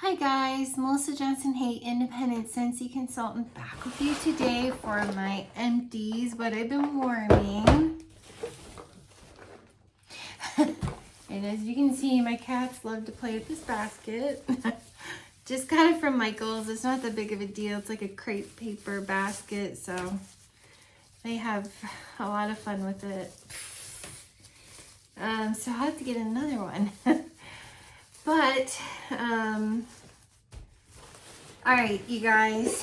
Hi guys, Melissa Johnson Hay, independent Scentsy consultant, back with you today for my empties, what I've been warming. And as you can see, my cats love to play with this basket. Just got it from Michael's. It's not that big of a deal. It's like a crepe paper basket, so they have a lot of fun with it. So I'll have to get another one. But, all right, you guys,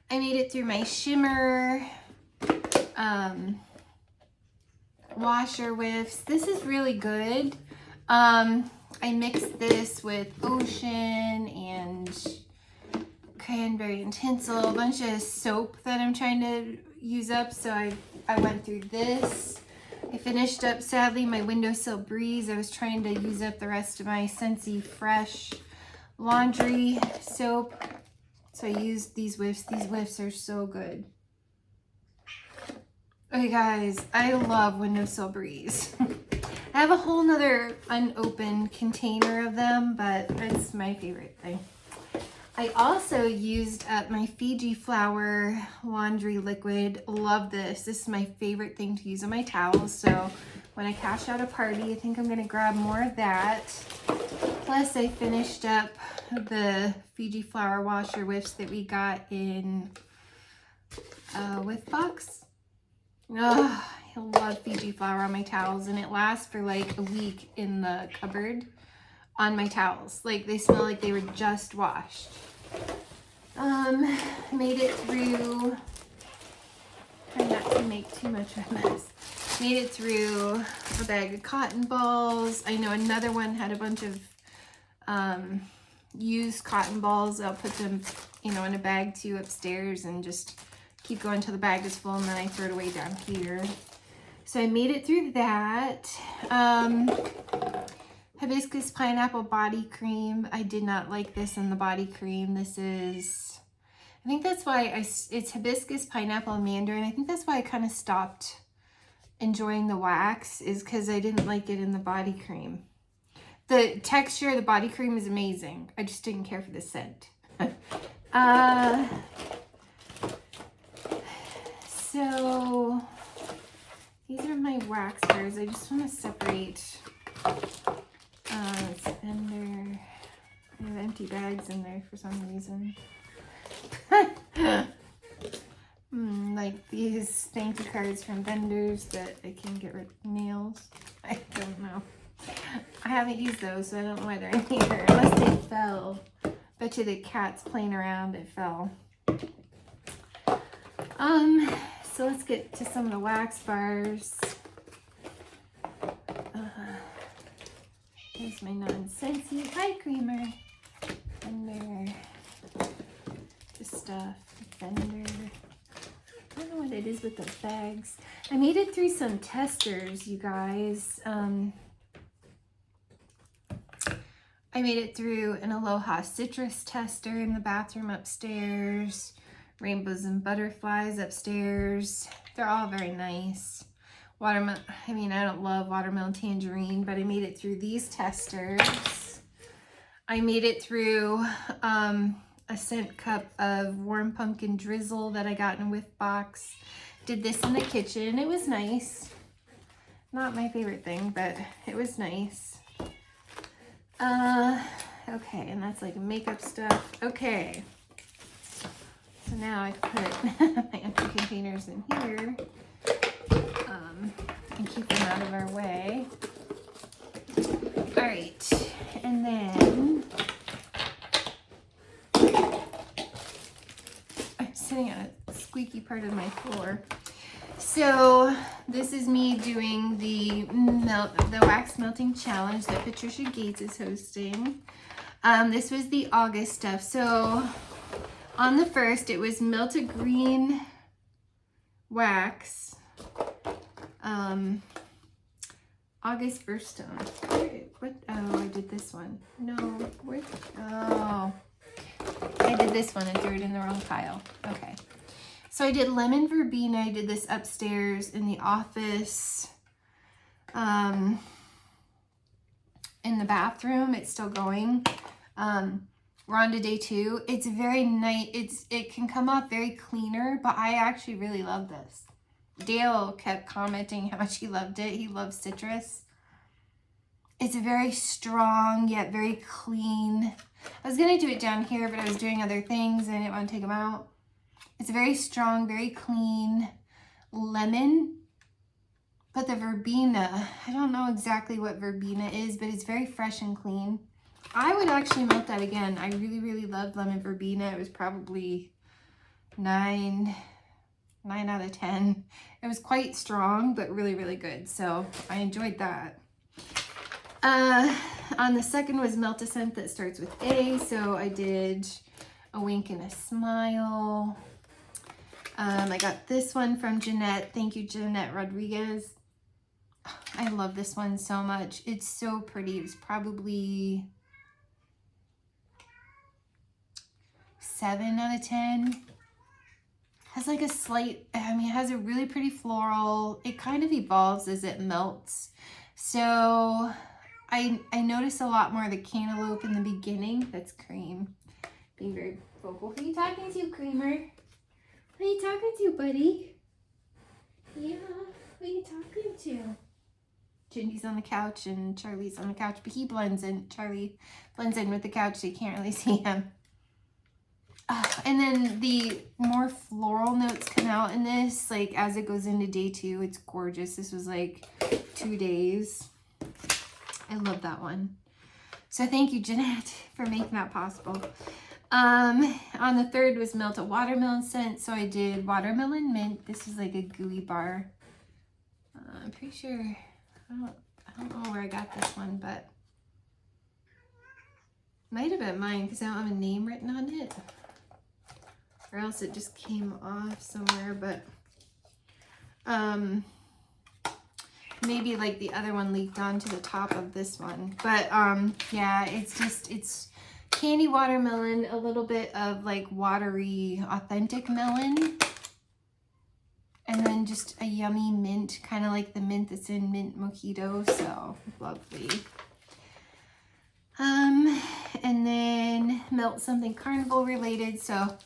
I made it through my shimmer, washer whiffs. This is really good. I mixed this with ocean and cranberry and tinsel, a bunch of soap that I'm trying to use up. So I went through this. I finished up, sadly, my windowsill breeze. I was trying to use up the rest of my Scentsy fresh laundry soap. So I used these whiffs. These whiffs are so good. Okay, guys, I love windowsill breeze. I have a whole nother unopened container of them, but it's my favorite thing. I also used up my Fiji flower laundry liquid. Love this. This is my favorite thing to use on my towels. So when I cash out a party, I think I'm going to grab more of that. Plus, I finished up the Fiji flower washer whiffs that we got in Whiff Box. Oh, I love Fiji flower on my towels, and it lasts for like a week in the cupboard on my towels. Like, they smell like they were just washed. Made it through, try not to make too much of a mess. Made it through a bag of cotton balls. I know another one had a bunch of used cotton balls. I'll put them, in a bag too upstairs and just keep going till the bag is full, and then I throw it away down here. So I made it through that. Hibiscus pineapple body cream. I did not like this in the body cream. This is, I think that's why it's hibiscus pineapple and mandarin. I think that's why I kind of stopped enjoying the wax, is because I didn't like it in the body cream. The texture of the body cream is amazing. I just didn't care for the scent. So these are my wax bars. I just want to separate. It's under, I have empty bags in there for some reason. Like these thank you cards from vendors that I can get rid of nails. I don't know. I haven't used those, so I don't know why they're in here. Unless they fell. Bet you the cat's playing around, it fell. So let's get to some of the wax bars. Here's my non-Scentsy eye creamer. Under the stuff. Fender. I don't know what it is with those bags. I made it through some testers, you guys. I made it through an Aloha citrus tester in the bathroom upstairs. Rainbows and butterflies upstairs. They're all very nice. Watermelon, I don't love watermelon tangerine, but I made it through these testers. I made it through a scent cup of warm pumpkin drizzle that I got in a whiff box. Did this in the kitchen. It was nice. Not my favorite thing, but it was nice. Okay, and that's like makeup stuff. Okay. So now I put my empty containers in here and keep them out of our way. All right, and then I'm sitting on a squeaky part of my floor. So this is me doing the wax melting challenge that Patricia Gates is hosting. This was the August stuff. So on the first, it was melted green wax. August birthstone. What? Oh, I did this one. No, where? Oh, I did this one and threw it in the wrong pile. Okay. So I did lemon verbena. I did this upstairs in the office. In the bathroom, it's still going. We're on to day 2. It's very nice. It can come off very cleaner, but I actually really love this. Dale kept commenting how much he loved it. He loves citrus. It's very strong, yet very clean. I was going to do it down here, but I was doing other things and I didn't want to take them out. It's very strong, very clean. Lemon. But the verbena, I don't know exactly what verbena is, but it's very fresh and clean. I would actually melt that again. I really, really loved lemon verbena. It was probably 9 out of 10. It was quite strong, but really, really good. So I enjoyed that. On the second was melt a scent that starts with A. So I did a wink and a smile. I got this one from Jeanette. Thank you, Jeanette Rodriguez. I love this one so much. It's so pretty. It was probably 7 out of 10. Has like a slight, I mean, it has a really pretty floral. It kind of evolves as it melts. So I notice a lot more of the cantaloupe in the beginning. That's Cream. Being very vocal. Who are you talking to, Creamer? Who are you talking to, buddy? Yeah, who are you talking to? Ginny's on the couch and Charlie's on the couch, but he blends in. Charlie blends in with the couch, so you can't really see him. And then the more floral notes come out in this, like as it goes into day 2. It's gorgeous. This was like 2 days. I love that one. So thank you, Jeanette, for making that possible. On the third was melt a watermelon scent. So I did watermelon mint. This is like a gooey bar. I'm pretty sure, I don't know where I got this one, but might have been mine because I don't have a name written on it. Or else it just came off somewhere, but maybe like the other one leaked onto the top of this one. But yeah, it's candy watermelon, a little bit of like watery authentic melon, and then just a yummy mint, kind of like the mint that's in Mint Mojito. So lovely. And then melt something carnival related. So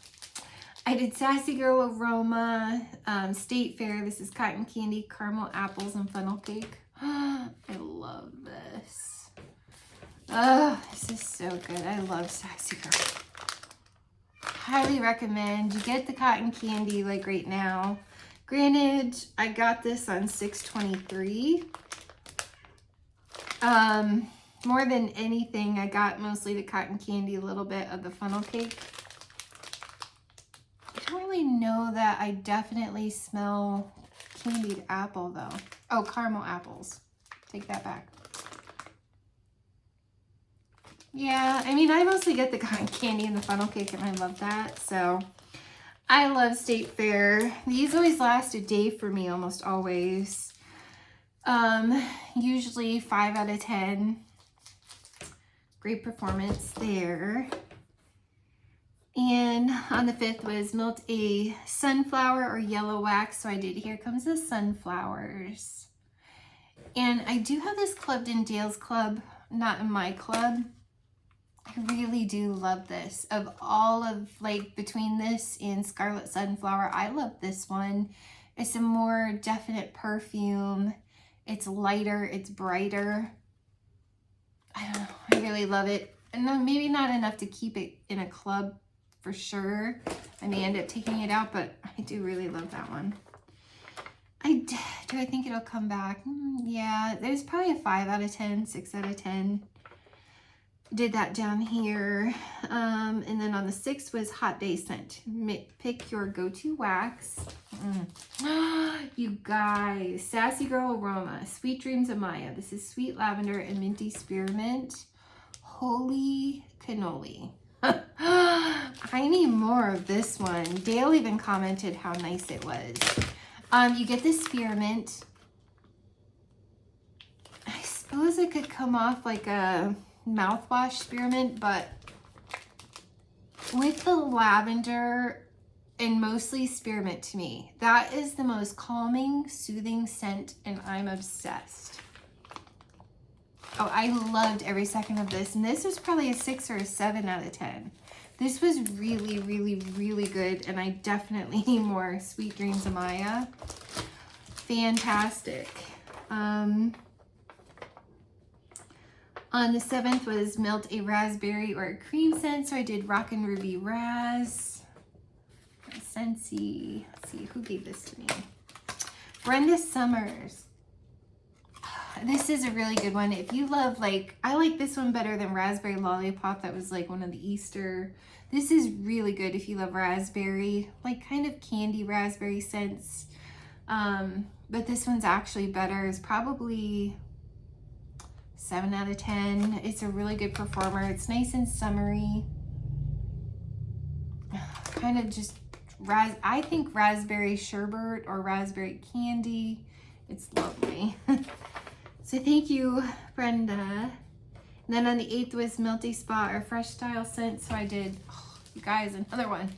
I did Sassy Girl Aroma, State Fair. This is cotton candy, caramel apples, and funnel cake. I love this. Oh, this is so good. I love Sassy Girl. Highly recommend. You get the cotton candy like right now. Granted, I got this on 6/23. More than anything, I got mostly the cotton candy, a little bit of the funnel cake. I don't really know that I definitely smell candied apple though. Oh, caramel apples. Take that back. Yeah, I mean, I mostly get the cotton candy and the funnel cake, and I love that. So I love State Fair. These always last a day for me, almost always. Usually 5 out of 10. Great performance there. And on the 5th was melt a sunflower or yellow wax. So I did Here Comes the Sunflowers. And I do have this clubbed in Dale's club, not in my club. I really do love this. Of all of, like, between this and Scarlet Sunflower, I love this one. It's a more definite perfume. It's lighter, it's brighter. I don't know, I really love it. And then maybe not enough to keep it in a club for sure. I may end up taking it out, but I do really love that one. Do I think it'll come back? Yeah, there's probably a 5 out of 10, 6 out of 10. Did that down here. And then on the 6th was Hot Day Scent. Pick your go-to wax. You guys, Sassy Girl Aroma, Sweet Dreams of Maya. This is Sweet Lavender and Minty Spearmint. Holy cannoli. I need more of this one. Dale even commented how nice it was. You get this spearmint. I suppose it could come off like a mouthwash spearmint, but with the lavender and mostly spearmint, to me, that is the most calming, soothing scent, and I'm obsessed. Oh, I loved every second of this. And this was probably a 6 or a 7 out of 10. This was really, really, really good. And I definitely need more Sweet Dreams of Maya. Fantastic. On the 7th was Melt a Raspberry or a Cream Scent. So I did Rockin' Ruby Raz. Scentsy. Let's see, who gave this to me? Brenda Summers. This is a really good one. If you love, like, I like this one better than Raspberry Lollipop. That was like one of the Easter. This is really good if you love raspberry, like kind of candy raspberry scents. But this one's actually better. It's probably 7 out of 10. It's a really good performer. It's nice and summery. Kind of just, I think raspberry sherbet or raspberry candy. It's lovely. So thank you, Brenda. And then on the 8th was Melty Spa or Fresh Style Scent. So I did, oh, you guys, another one.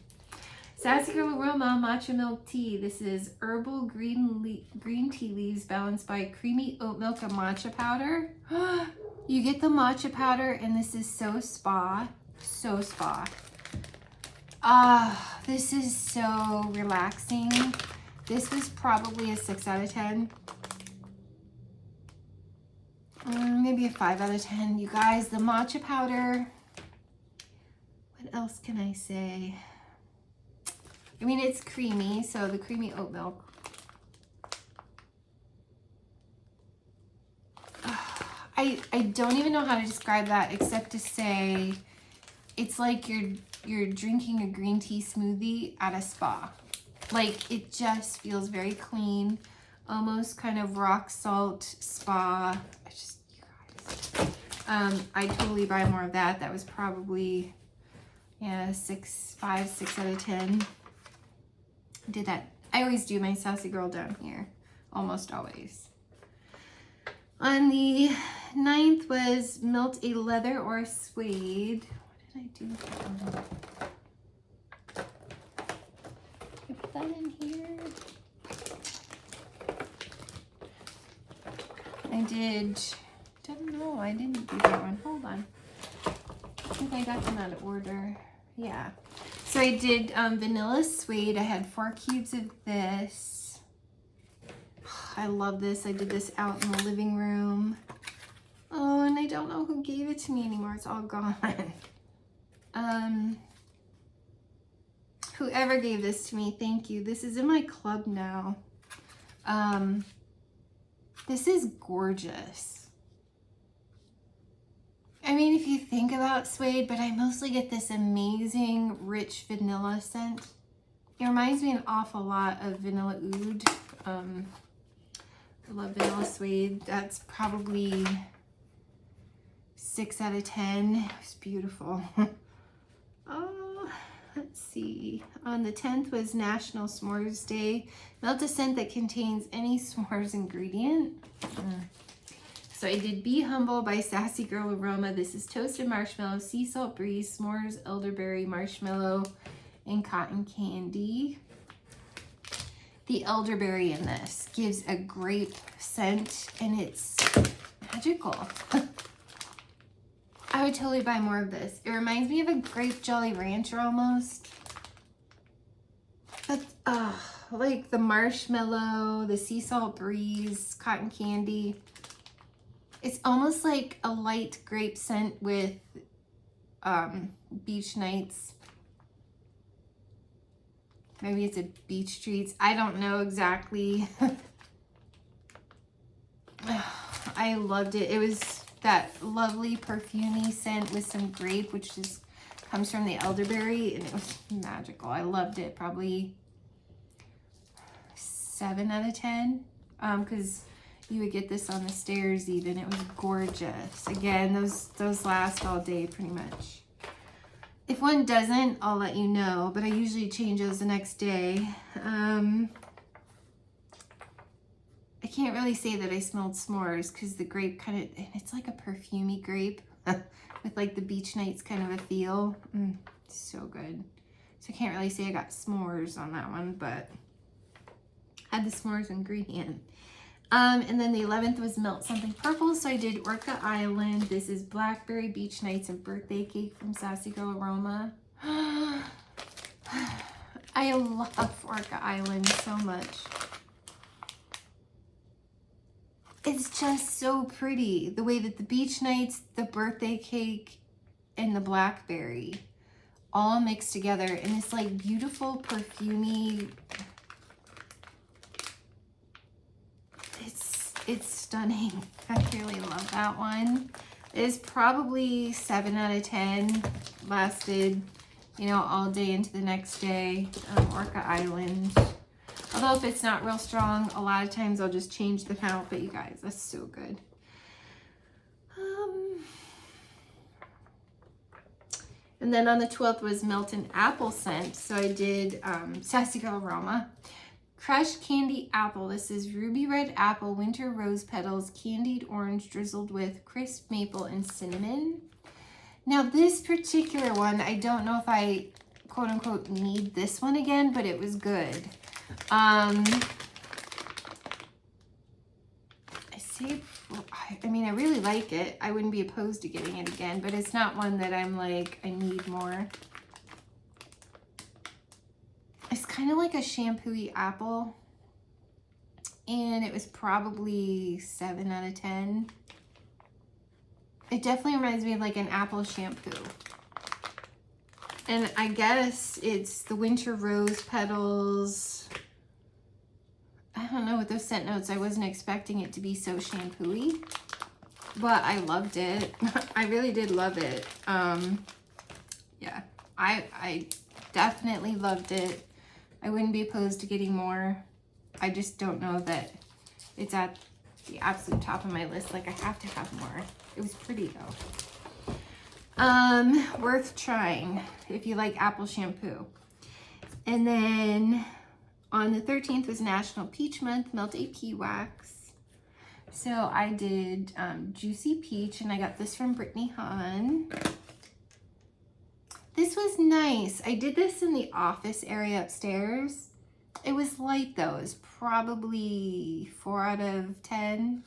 Sassy Girl Aroma Matcha Milk Tea. This is herbal green tea leaves balanced by creamy oat milk and matcha powder. You get the matcha powder and this is so spa. So spa. Ah, this is so relaxing. This was probably a 6 out of 10. Maybe a 5 out of 10. You guys, the matcha powder. What else can I say? I mean, it's creamy, so the creamy oat milk. I don't even know how to describe that except to say it's like you're drinking a green tea smoothie at a spa. Like, it just feels very clean, almost kind of rock salt spa. I'd totally buy more of that. That was probably, yeah, 5, 6 out of 10. Did that. I always do my Sassy Girl down here, almost always. On the 9th was Melt a Leather or a Suede. What did I do with that one? I put that in here. I didn't do that one. Hold on. I think I got them out of order. Yeah. So I did Vanilla Suede. I had 4 cubes of this. I love this. I did this out in the living room. Oh, and I don't know who gave it to me anymore. It's all gone. Whoever gave this to me, thank you. This is in my club now. This is gorgeous. I mean, if you think about suede, but I mostly get this amazing rich vanilla scent. It reminds me an awful lot of Vanilla Oud. I love vanilla suede. That's probably 6 out of 10. It's beautiful. Oh, let's see. On the 10th was National S'mores Day. Melt a scent that contains any s'mores ingredient. So I did Be Humble by Sassy Girl Aroma. This is toasted marshmallow, sea salt breeze, s'mores, elderberry, marshmallow, and cotton candy. The elderberry in this gives a grape scent and it's magical. I would totally buy more of this. It reminds me of a grape Jolly Rancher almost. But like the marshmallow, the sea salt breeze, cotton candy. It's almost like a light grape scent with beach nights. Maybe it's a beach treats. I don't know exactly. I loved it. It was that lovely perfumey scent with some grape, which just comes from the elderberry, and it was magical. I loved it. Probably 7 out of 10, because you would get this on the stairs even. It was gorgeous. Again, those last all day pretty much. If one doesn't, I'll let you know, but I usually change those the next day. I can't really say that I smelled s'mores because the grape kind of, it's like a perfumey grape with like the beach nights kind of a feel. So good. So I can't really say I got s'mores on that one, but had the s'mores ingredient. And then the 11th was Melt Something Purple. So I did Orca Island. This is Blackberry Beach Nights and Birthday Cake from Sassy Girl Aroma. I love Orca Island so much. It's just so pretty. The way that the beach nights, the birthday cake, and the blackberry all mixed together in this like beautiful perfumey. It's stunning. I really love that one. It is probably 7 out of 10. Lasted, you know, all day into the next day. Orca Island. Although if it's not real strong, a lot of times I'll just change the count. But you guys, that's so good. And then on the 12th was Melton Apple Scent. So I did Sassy Girl Aroma. Crushed Candy Apple. This is Ruby Red Apple, Winter Rose Petals, Candied Orange drizzled with crisp maple and cinnamon. Now this particular one, I don't know if I quote unquote need this one again, but it was good. I mean, I really like it. I wouldn't be opposed to getting it again, but it's not one that I'm like, I need more. It's kind of like a shampoo-y apple, and it was probably 7 out of 10. It definitely reminds me of like an apple shampoo. And I guess it's the Winter Rose Petals. I don't know, with those scent notes, I wasn't expecting it to be so shampoo-y, but I loved it. I really did love it. Yeah, I definitely loved it. I wouldn't be opposed to getting more. I just don't know that it's at the absolute top of my list. Like, I have to have more. It was pretty though. Worth trying if you like apple shampoo. And then on the 13th was National Peach Month, Melt AP Wax. So I did Juicy Peach, and I got this from Brittany Hahn. This was nice. I did this in the office area upstairs. It was light though. It was probably 4 out of 10.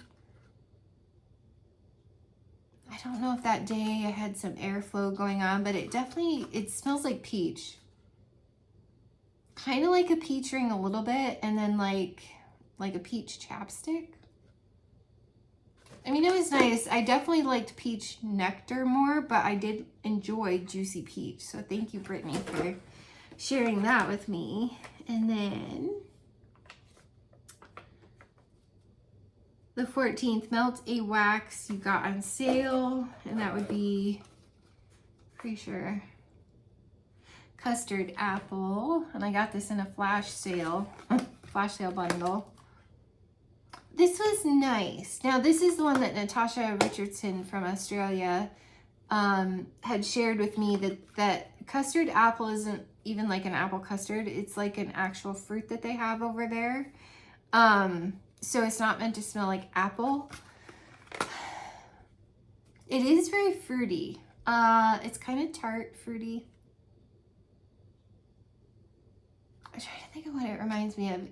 I don't know if that day I had some airflow going on, but it smells like peach. Kind of like a peach ring a little bit, and then like a peach chapstick. I mean, it was nice. I definitely liked peach nectar more, but I did enjoy Juicy Peach. So thank you, Brittany, for sharing that with me. And then the 14th, Melt a Wax you got on sale, and that would be, pretty sure, Custard Apple. And I got this in a flash sale bundle. This was nice. Now, this is the one that Natasha Richardson from Australia had shared with me, that custard apple isn't even like an apple custard. It's like an actual fruit that they have over there. So it's not meant to smell like apple. It is very fruity. It's kind of tart, fruity. I'm trying to think of what it reminds me of.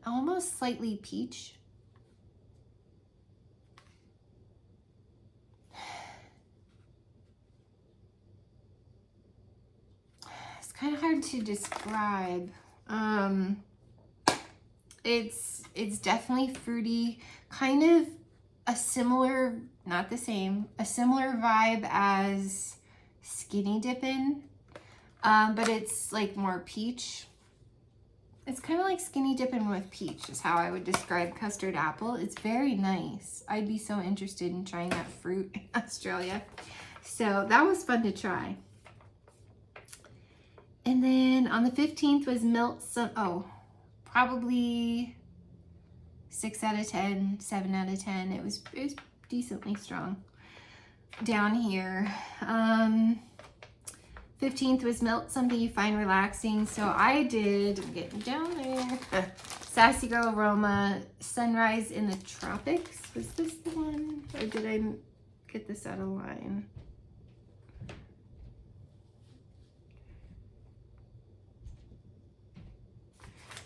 Almost slightly peach. Kind of hard to describe. It's definitely fruity, kind of a similar, not the same, a similar vibe as Skinny Dippin', but it's like more peach. It's kind of like Skinny Dippin' with peach is how I would describe custard apple. It's very nice. I'd be so interested in trying that fruit in Australia. So that was fun to try. And then on the 15th was probably 6 out of 10, 7 out of 10. It was decently strong down here. 15th was Melt Something You Find Relaxing. So I did, I'm getting down there, Sassy Girl Aroma, Sunrise in the Tropics. Was this the one? Or did I get this out of line?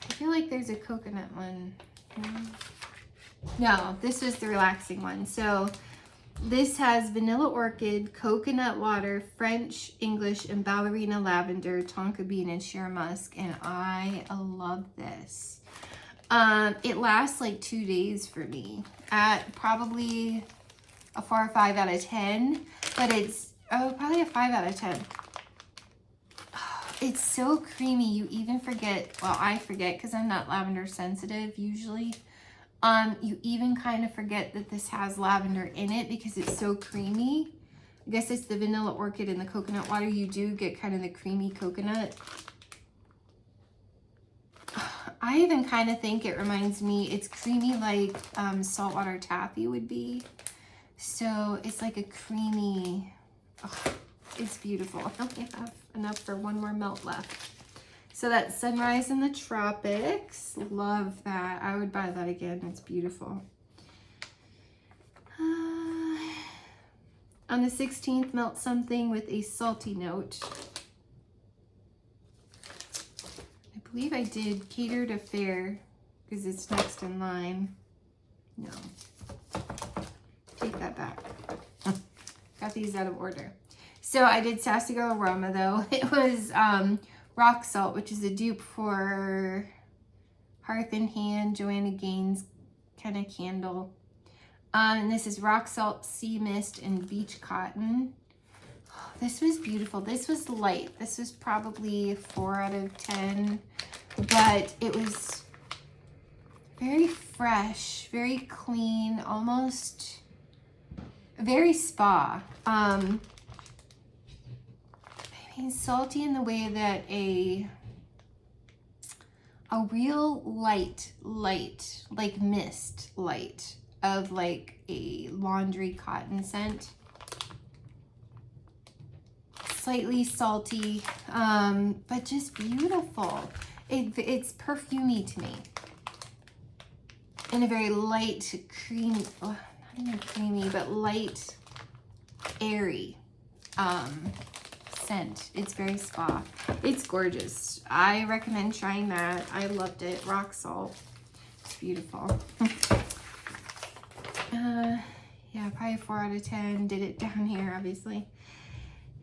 I feel like there's a coconut one. No, this was the relaxing one. So this has vanilla orchid, coconut water, French, English, and ballerina lavender, tonka bean, and sheer musk. And I love this. It lasts like 2 days for me at probably a 4 or 5 out of 10, but it's probably a 5 out of 10. It's so creamy. You even forget, well, I forget because I'm not lavender sensitive usually. You even kind of forget that this has lavender in it because it's so creamy. I guess it's the vanilla orchid and the coconut water. You do get kind of the creamy coconut. I even kind of think it reminds me, it's creamy like saltwater taffy would be. So it's like a creamy, oh, it's beautiful. I only have enough for one more melt left. So that's Sunrise in the Tropics. Love that. I would buy that again. It's beautiful. On the 16th, Melt Something with a salty note. I believe I did Cater to Fair because it's next in line. No. Take that back. Got these out of order. So I did Sassy Girl Aroma though. It was Rock Salt, which is a dupe for Hearth in Hand, Joanna Gaines kind of candle. And this is Rock Salt, Sea Mist, and Beach Cotton. Oh, this was beautiful. This was light. This was probably 4 out of 10, but it was very fresh, very clean, almost very spa. I mean, salty in the way that a real light, like mist light of like a laundry cotton scent. Slightly salty, but just beautiful. It's perfumey to me. In a very light, creamy, oh, not even creamy, but light, airy scent. It's very spa. It's gorgeous. I recommend trying that. I loved it. Rock Salt. It's beautiful. Yeah, probably 4 out of 10. Did it down here, obviously.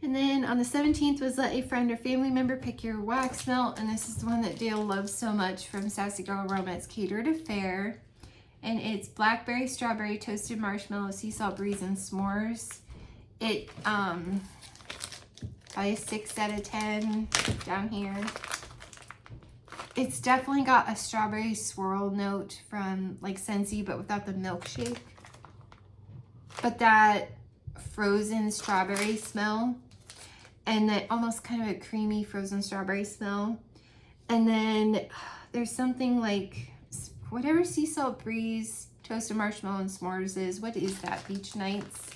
And then on the 17th was Let a Friend or Family Member Pick Your Wax Melt. And this is the one that Dale loves so much from Sassy Girl Aroma. It's Cater to Fair. And it's blackberry, strawberry, toasted marshmallow, sea salt breeze, and s'mores. It, probably 6 out of 10 down here. It's definitely got a strawberry swirl note from like Scentsy, but without the milkshake. But that frozen strawberry smell, and that almost kind of a creamy frozen strawberry smell. And then there's something like whatever sea salt breeze, toasted marshmallow, and s'mores is. What is that? Beach Nights?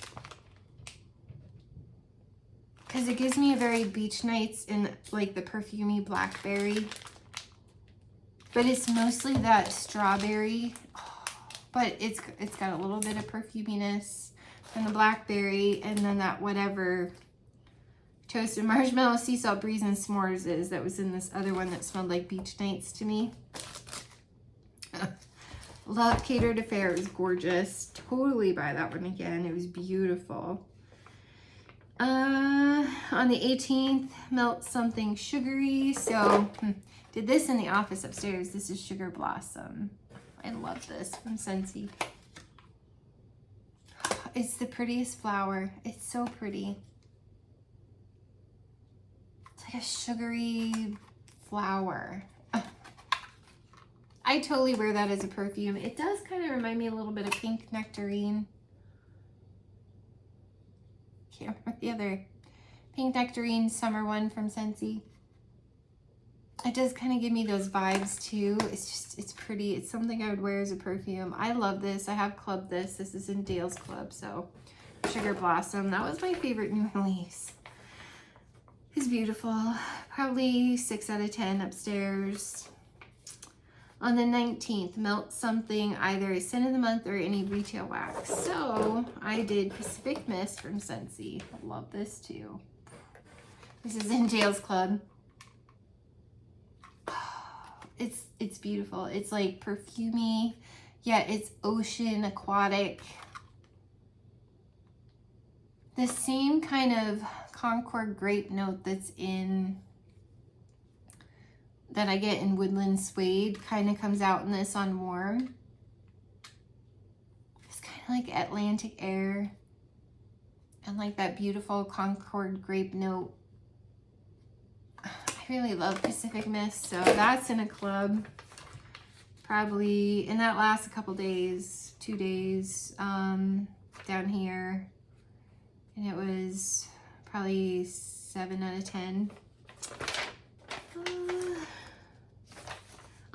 Because it gives me a very Beach Nights in like the perfumey blackberry. But it's mostly that strawberry. But it's got a little bit of perfuminess from the blackberry, and then that whatever toasted marshmallow, sea salt breeze, and s'mores is that was in this other one that smelled like Beach Nights to me. Love Cater to Fair. It was gorgeous. Totally buy that one again. It was beautiful. On the 18th, Melt Something Sugary. So did this in the office upstairs. This is Sugar Blossom. I love this from Scentsy. It's the prettiest flower. It's so pretty. It's like a sugary flower. I totally wear that as a perfume. It does kind of remind me a little bit of Pink Nectarine. Can't remember the other. Pink Nectarine summer one from Scentsy. It does kind of give me those vibes too. It's pretty. It's something I would wear as a perfume. I love this. I have clubbed this. This is in Dale's club. So Sugar Blossom. That was my favorite new release. It's beautiful. Probably 6 out of 10 upstairs. On the 19th, Melt Something, either a scent of the month or any retail wax. So I did Pacific Mist from Scentsy. I love this too. This is in Dale's club. It's beautiful. It's like perfumey. Yeah, it's ocean, aquatic. The same kind of Concord grape note that I get in Woodland Suede kind of comes out in this on warm. It's kind of like Atlantic air and like that beautiful Concord grape note. I really love Pacific Mist, so that's in a club probably, and that lasts a couple days, 2 days down here, and it was probably 7 out of 10.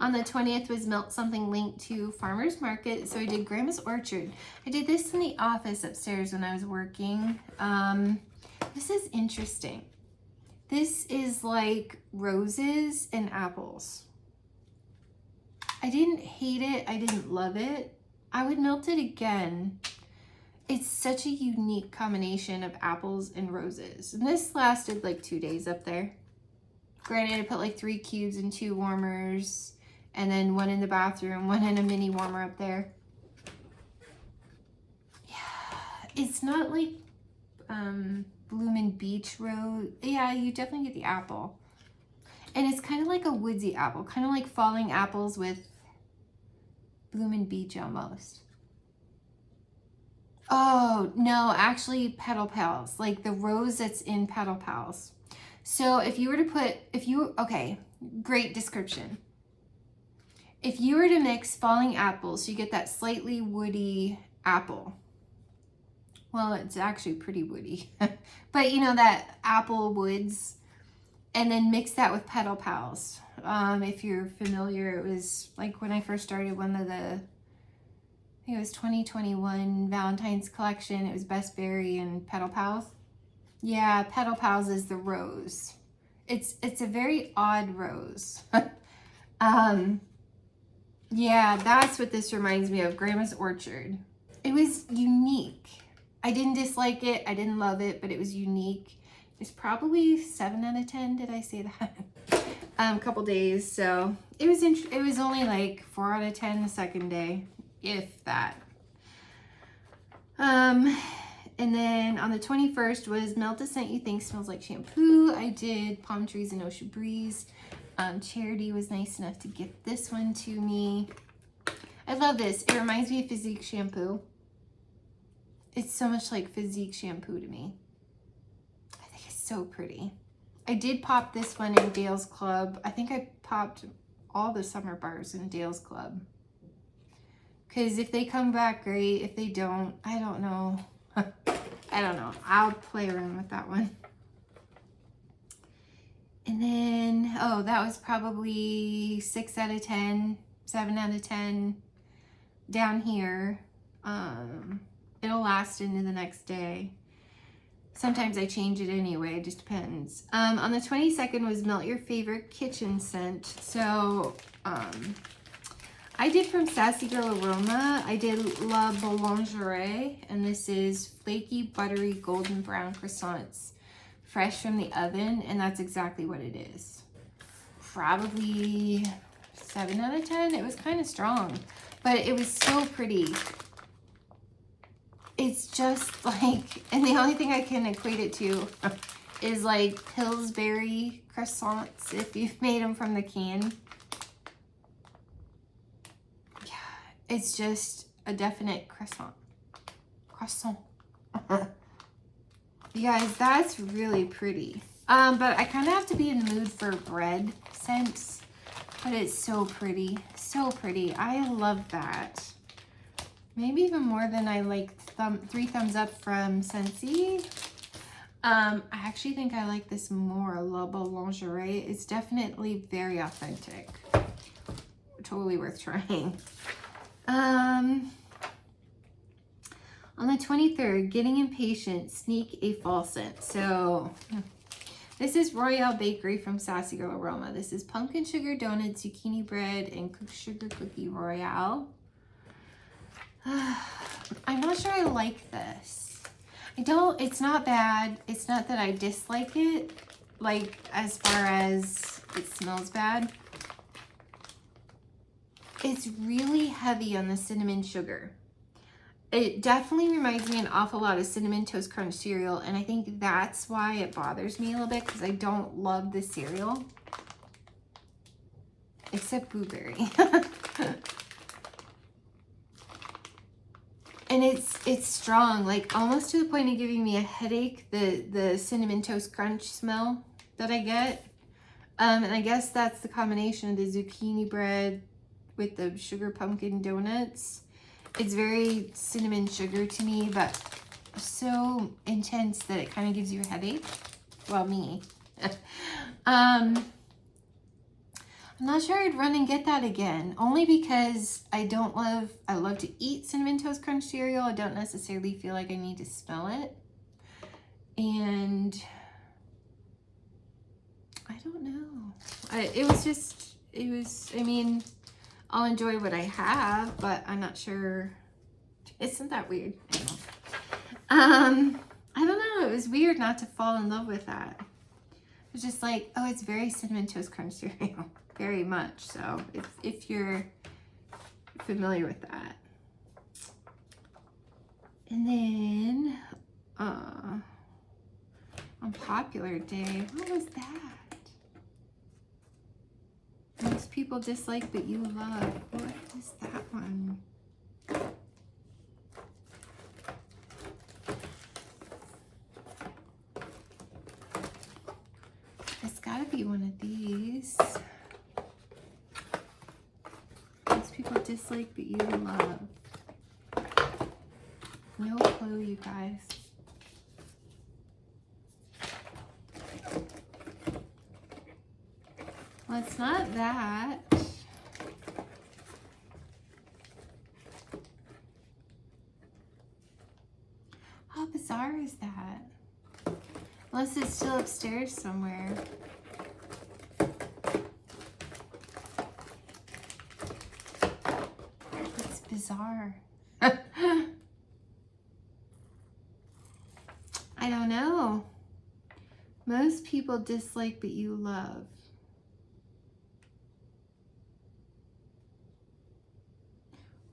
On the 20th was Melt Something linked to Farmer's Market. So I did Grandma's Orchard. I did this in the office upstairs when I was working. This is interesting. This is like roses and apples. I didn't hate it. I didn't love it. I would melt it again. It's such a unique combination of apples and roses. And this lasted like 2 days up there. Granted, I put like 3 cubes and 2 warmers, and then 1 in the bathroom, 1 in a mini warmer up there. Yeah, it's not like Bloomin' Beach Rose. Yeah, you definitely get the apple. And it's kind of like a woodsy apple, kind of like falling apples with Bloomin' Beach almost. Oh, no, actually Petal Pals, like the rose that's in Petal Pals. So if you were to put, okay, great description. If you were to mix falling apples, you get that slightly woody apple. Well, it's actually pretty woody, but you know, that apple woods, and then mix that with Petal Pals. If you're familiar, it was like when I first started one of the, I think it was 2021 Valentine's collection. It was Best Berry and Petal Pals. Yeah, Petal Pals is the rose. It's a very odd rose. Yeah, that's what this reminds me of, Grandma's Orchard. It was unique. I didn't dislike it. I didn't love it, but it was unique. It's probably 7 out of 10. Did I say that? A couple days. So it was only like 4 out of 10 the second day, if that. And then on the 21st was Melt a Scent You Think Smells Like Shampoo. I did Palm Trees and Ocean Breeze. Charity was nice enough to get this one to me. I love this. It reminds me of Physique shampoo. It's so much like Physique shampoo to me. I think it's so pretty. I did pop this one in Dale's Club. I think I popped all the summer bars in Dale's Club. Because if they come back, great. If they don't, I don't know. I don't know. I'll play around with that one. And then, oh, that was probably 6 out of 10, 7 out of 10 down here. It'll last into the next day. Sometimes I change it anyway, it just depends. On the 22nd was Melt Your Favorite Kitchen Scent. So, I did from Sassy Girl Aroma, I did La Boulangerie, and this is flaky, buttery, golden brown croissants, fresh from the oven, and that's exactly what it is. Probably 7 out of 10. It was kind of strong, but it was so pretty. It's just like, and the only thing I can equate it to is like Pillsbury croissants if you've made them from the can. Yeah, it's just a definite croissant. You guys, that's really pretty. But I kind of have to be in the mood for bread scents. But it's so pretty. So pretty. I love that. Maybe even more than I like 3 thumbs up from Scentsy. I actually think I like this more, La Boulangerie. It's definitely very authentic. Totally worth trying. On the 23rd, Getting Impatient, Sneak a Fall Scent. So this is Royale Bakery from Sassy Girl Aroma. This is pumpkin sugar donut, zucchini bread, and sugar cookie Royale. I'm not sure I like this. It's not bad. It's not that I dislike it, like as far as it smells bad. It's really heavy on the cinnamon sugar. It definitely reminds me an awful lot of Cinnamon Toast Crunch cereal, and I think that's why it bothers me a little bit, because I don't love the cereal. Except blueberry. And it's strong, like almost to the point of giving me a headache, the Cinnamon Toast Crunch smell that I get. And I guess that's the combination of the zucchini bread with the sugar pumpkin donuts. It's very cinnamon sugar to me, but so intense that it kind of gives you a headache. Well, me. I'm not sure I'd run and get that again, only because I love to eat Cinnamon Toast Crunch cereal. I don't necessarily feel like I need to smell it. And I don't know. I mean, I'll enjoy what I have, but I'm not sure. Isn't that weird? I don't know. It was weird not to fall in love with that. It was just like, oh, it's very Cinnamon Toast Crunch cereal. Very much. So if you're familiar with that. And then on Popular Day, what was that? Most people dislike but you love. What is that one? It's gotta be one of these. Most people dislike but you love. No clue, you guys. Well, it's not that. How bizarre is that? Unless it's still upstairs somewhere. It's bizarre. I don't know. Most people dislike but you love.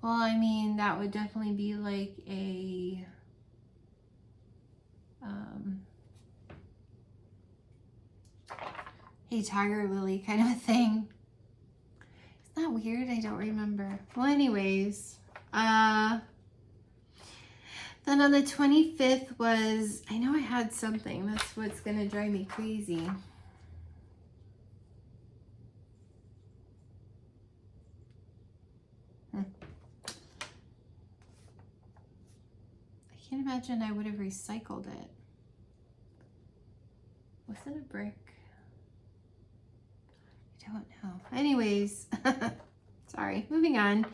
Well, I mean, that would definitely be like a hey, Tiger Lily kind of a thing. Isn't that weird? I don't remember. Well, anyways, then on the 25th was, I know I had something. That's what's going to drive me crazy. I can't imagine I would have recycled it. Was it a brick? I don't know. Anyways, sorry, moving on.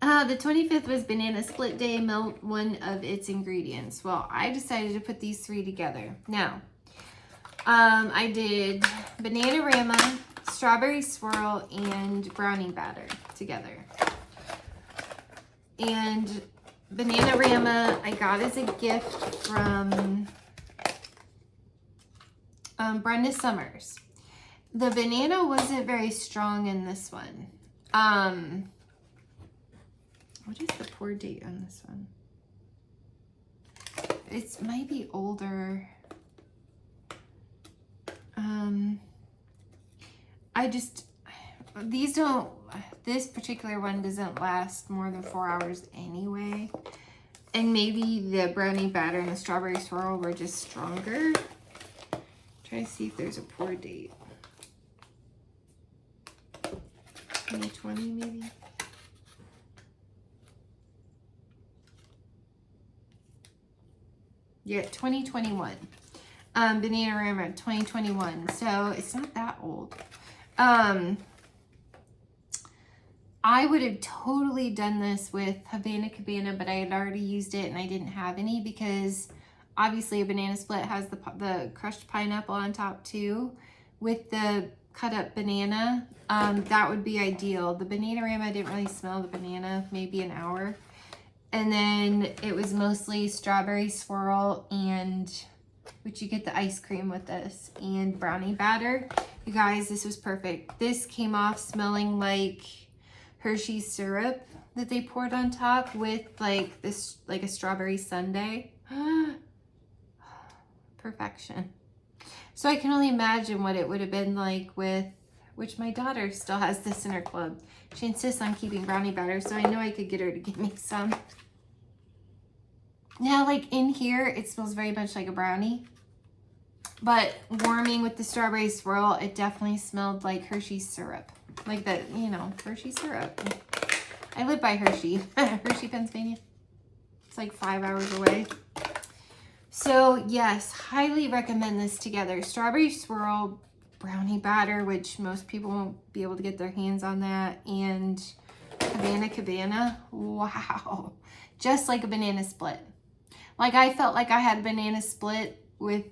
The 25th was Banana Split Day, melt one of its ingredients. Well, I decided to put these three together. Now, I did Bananarama, Strawberry Swirl, and Brownie Batter together. And Bananarama I got as a gift from Brenda Summers. The banana wasn't very strong in this one. What is the pour date on this one? It might be older. This particular one doesn't last more than 4 hours anyway. And maybe the brownie batter and the strawberry swirl were just stronger. Try to see if there's a pour date. 2020 maybe? Yeah, 2021. Bananarama 2021. So it's not that old. I would have totally done this with Havana Cabana, but I had already used it and I didn't have any because obviously a banana split has the crushed pineapple on top too. With the cut up banana, that would be ideal. The Bananarama, I didn't really smell the banana, maybe an hour. And then it was mostly strawberry swirl and, which you get the ice cream with this, and brownie batter. You guys, this was perfect. This came off smelling like Hershey's syrup that they poured on top with like this, like a strawberry sundae. Perfection. So I can only imagine what it would have been like with, which my daughter still has this in her club. She insists on keeping brownie batter, so I know I could get her to give me some. Now, like in here, it smells very much like a brownie. But warming with the strawberry swirl, it definitely smelled like Hershey's syrup. Like that, you know, Hershey syrup. I live by Hershey, Hershey, Pennsylvania. It's like 5 hours away. So yes, highly recommend this together. Strawberry swirl, brownie batter, which most people won't be able to get their hands on that, and Cabana. Wow. Just like a banana split. Like I felt like I had a banana split with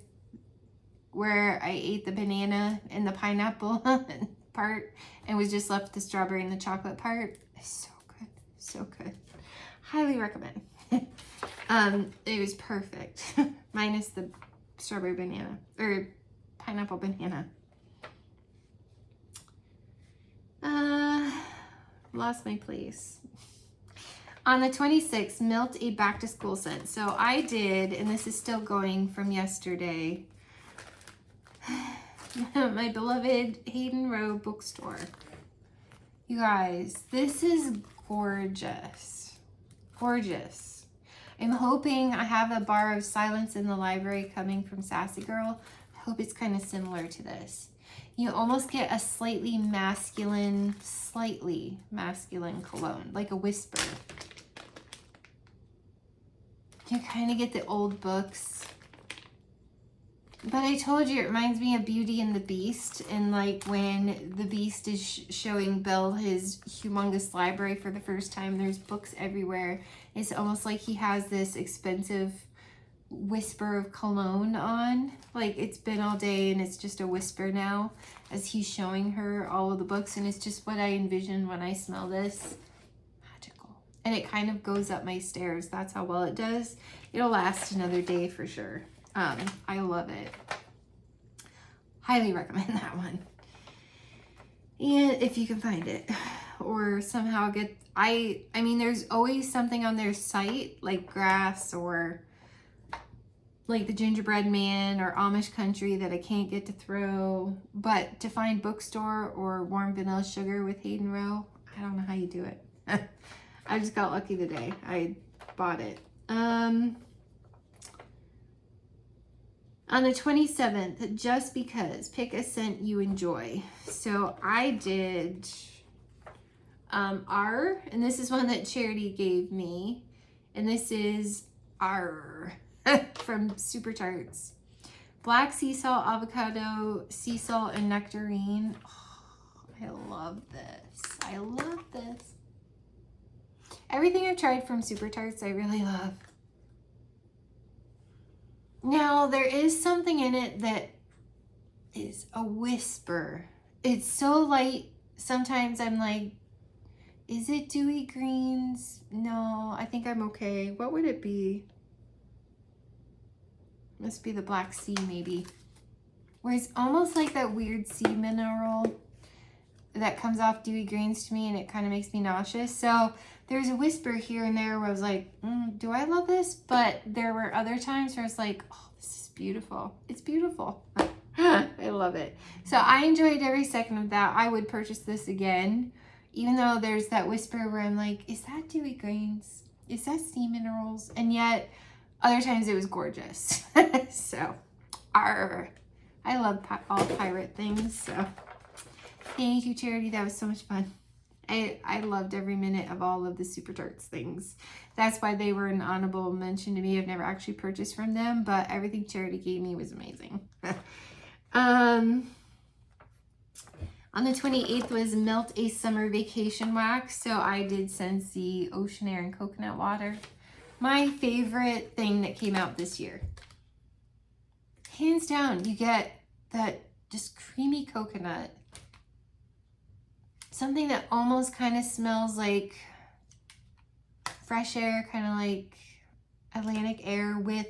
where I ate the banana and the pineapple part and was just left the strawberry and the chocolate part. It's so good. So good. Highly recommend. It was perfect. Minus the strawberry banana or pineapple banana. Lost my place. On the 26th, Milt a back to school scent. So I did, and this is still going from yesterday, my beloved Hayden Row bookstore. You guys, this is gorgeous. Gorgeous. I'm hoping I have a bar of silence in the library coming from Sassy Girl. I hope it's kind of similar to this. You almost get a slightly masculine cologne, like a whisper. You kind of get the old books. But I told you, it reminds me of Beauty and the Beast. And like when the Beast is showing Bill his humongous library for the first time, there's books everywhere. It's almost like he has this expensive whisper of cologne on. Like it's been all day and it's just a whisper now as he's showing her all of the books. And it's just what I envision when I smell this. Magical. And it kind of goes up my stairs. That's how well it does. It'll last another day for sure. I love it. Highly recommend that one. And if you can find it or somehow get, I mean, there's always something on their site like Grass or like the Gingerbread Man or Amish Country that I can't get to throw, but to find bookstore or warm vanilla sugar with Hayden Row, I don't know how you do it. I just got lucky today. I bought it. On the 27th, Just Because, pick a scent you enjoy. So I did R, and this is one that Charity gave me. And this is R from Super Tarts. Black sea salt, avocado, sea salt, and nectarine. Oh, I love this. I love this. Everything I've tried from Super Tarts, I really love. Now, there is something in it that is a whisper. It's so light. Sometimes I'm like, is it dewy greens? No, I think I'm okay. What would it be? Must be the black sea, maybe. Where it's almost like that weird sea mineral that comes off dewy greens to me, and it kind of makes me nauseous. So there's a whisper here and there where I was like, do I love this? But there were other times where I was like, oh, this is beautiful. It's beautiful. I love it. So I enjoyed every second of that. I would purchase this again, even though there's that whisper where I'm like, is that dewy greens? Is that sea minerals? And yet other times it was gorgeous. So, I love all pirate things. So thank you, Charity. That was so much fun. I loved every minute of all of the Super Tarts things. That's why they were an honorable mention to me. I've never actually purchased from them, but everything Charity gave me was amazing. On the 28th was Melt a Summer Vacation Wax. So I did Scentsy Ocean Air and Coconut Water. My favorite thing that came out this year. Hands down, you get that just creamy coconut. Something that almost kind of smells like fresh air, kind of like Atlantic air with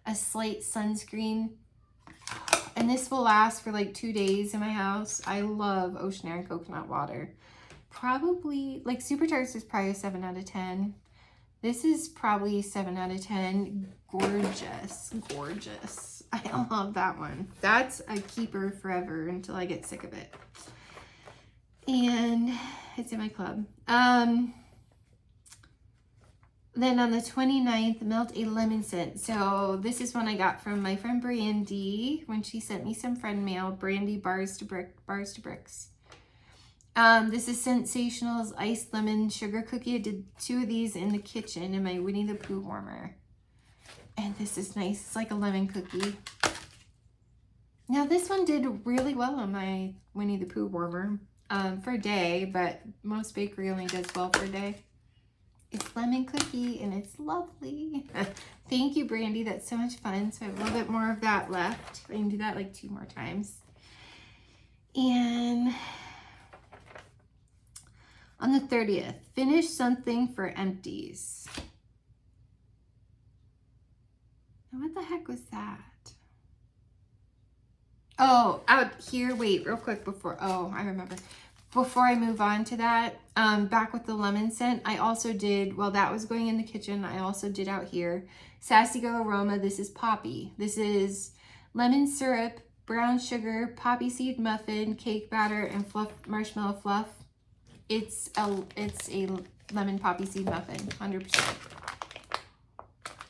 a slight sunscreen. And this will last for like 2 days in my house. I love Ocean Air and Coconut Water. probably, like Super Tarts is probably a 7 out of 10. This is probably 7 out of 10. Gorgeous, gorgeous. I love that one. That's a keeper forever until I get sick of it. And it's in my club. Then on the 29th, Melt a Lemon Scent. So this is one I got from my friend Brandy when she sent me some friend mail. Brandy Bars to Bricks. This is Sensational's Iced Lemon Sugar Cookie. I did 2 of these in the kitchen in my Winnie the Pooh warmer. And this is nice. It's like a lemon cookie. Now this one did really well on my Winnie the Pooh warmer for a day, but most bakery only does well for a day. It's lemon cookie and it's lovely. Thank you, Brandy. That's so much fun. So I have a little bit more of that left. I can do that like 2 more times. And on the 30th, finish something for empties. Now, what the heck was that? Oh, out here, wait, real quick before, oh, I remember. Before I move on to that, back with the lemon scent, I also did, well, that was going in the kitchen. I also did out here. Sassy Girl Aroma, this is Poppy. This is lemon syrup, brown sugar, poppy seed muffin, cake batter, and fluff, marshmallow fluff. It's a lemon poppy seed muffin, 100%.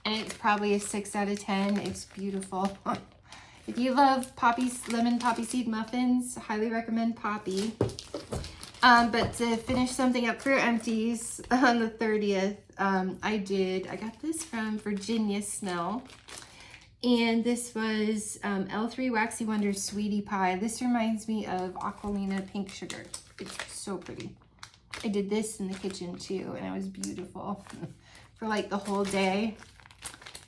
And it's probably a 6 out of 10. It's beautiful. If you love lemon poppy seed muffins, highly recommend Poppy. But to finish something up for empties on the 30th, I got this from Virginia Snell. And this was L3 Waxy Wonder Sweetie Pie. This reminds me of Aqualina Pink Sugar. It's so pretty. I did this in the kitchen too, and it was beautiful for like the whole day.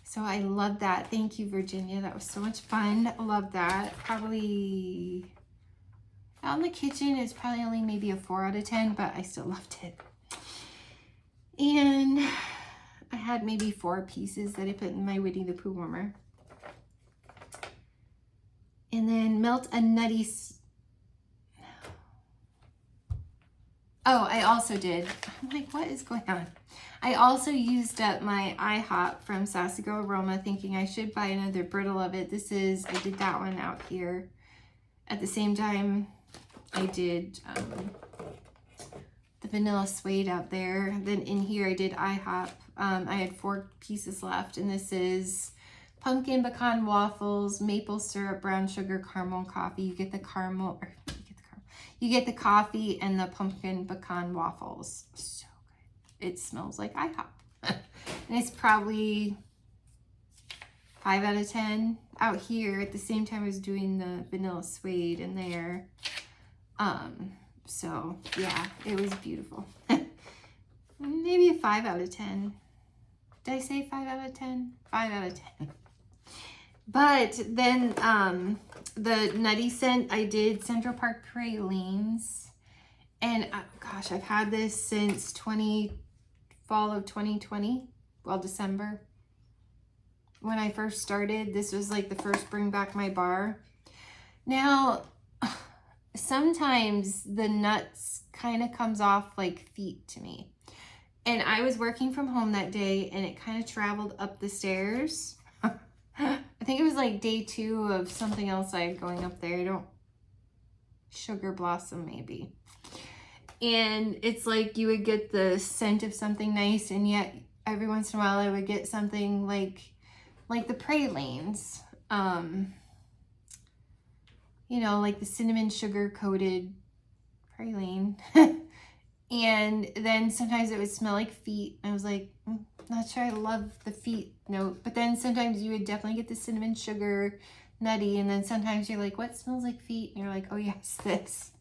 So I love that. Thank you, Virginia. That was so much fun. I love that. Probably out in the kitchen, it's probably only maybe a 4 out of 10, but I still loved it. And I had maybe 4 pieces that I put in my Winnie the Pooh warmer. And then Melt a Nutty... Oh, I also did. I'm like, what is going on? I also used up my IHOP from Sassy Girl Aroma, thinking I should buy another brittle of it. I did that one out here. At the same time, I did the Vanilla Suede out there. Then in here, I did IHOP. I had 4 pieces left, and this is pumpkin pecan waffles, maple syrup, brown sugar, caramel coffee. You get the caramel, or you get the coffee and the pumpkin pecan waffles. So good. It smells like IHOP. And it's probably 5 out of 10 out here. At the same time, I was doing the Vanilla Suede in there. So yeah, it was beautiful. Maybe a 5 out of 10. Did I say 5 out of 10? 5 out of 10. But then the nutty scent, I did Central Park Pralines. And gosh, I've had this since fall of 2020. Well, December. When I first started, this was like the first Bring Back My Bar. Now, sometimes the nuts kind of comes off like feet to me. And I was working from home that day, and it kind of traveled up the stairs. I think it was like day 2 of something else I had going up there. Sugar Blossom maybe. And it's like you would get the scent of something nice, and yet every once in a while I would get something like the pralines. You know, like the cinnamon sugar coated praline. And then sometimes it would smell like feet. I was like, not sure I love the feet note. But then sometimes you would definitely get the cinnamon sugar nutty. And then sometimes you're like, what smells like feet? And you're like, oh yes, this.